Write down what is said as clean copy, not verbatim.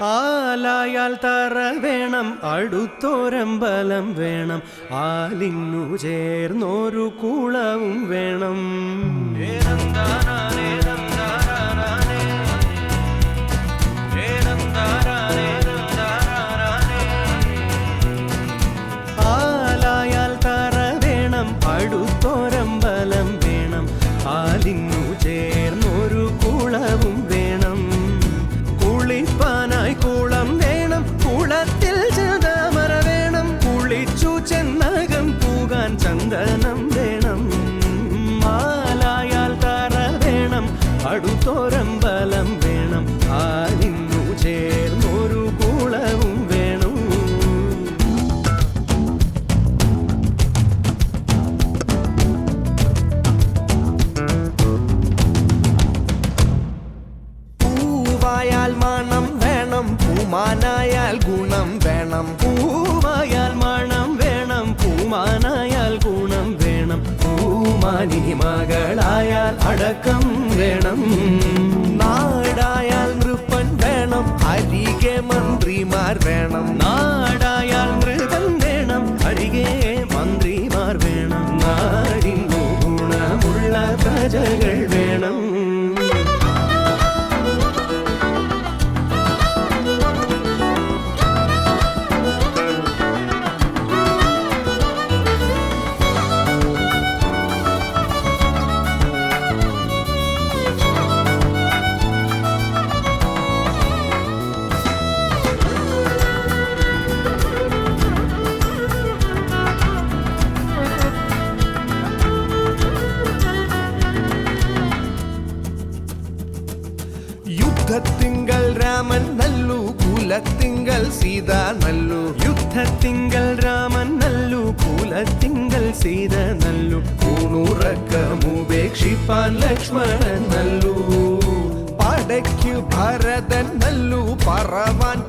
ആലായാൽ തറ വേണം, അടുത്തോരമ്പലം വേണം, ആലിന്നു ചേർന്നൊരു കുളവും വേണം. ആലായാൽ തറ വേണം, അടുത്തോരമ്പലം വേണം, ആലിന്നു ചേർന്നൊരു കുളവും വേണം. കുളിപ്പാനായി കുളം വേണം, കുളത്തിൽ ചെതാമര വേണം, കുളിച്ചു ചെന്നകം പൂകാൻ ചന്ദനം വേണം. ആലായാൽ തറ വേണം, അടുത്തോരമ്പലം വേണം, ആലിന്നു ചേർന്നൊരു കുളവും വേണം. പൂവായാൽ മണം വേണം, പൂമാനായാൽ ഗുണം വേണം. പൂവായാൽ മണം വേണം, പൂമാനായാൽ ഗുണം വേണം, പൂമാനി മകളായാൽ അടക്കം വേണം. നാടായാൽ നൃപ്പൻ വേണം, അരികെ മന്ത്രിമാർ വേണം. നാടായാൽ നൃപൻ വേണം, അരികെ മന്ത്രിമാർ വേണം. നാടിനു ഗുണമുള്ള പ്രജകൾ വേണം. യുദ്ധത്തിങ്കൽ രാമൻ നല്ലു, കുലത്തിങ്കൽ സീത നല്ലു. യുദ്ധത്തിങ്കൽ രാമൻ നല്ലു, കുലത്തിങ്കൽ സീത നല്ലു. ൂണുറക്കമുപേക്ഷിപ്പാൻ ലക്ഷ്മണൻ നല്ലു. പടയ്ക്കു ഭരതൻ നല്ലു, പറവാൻ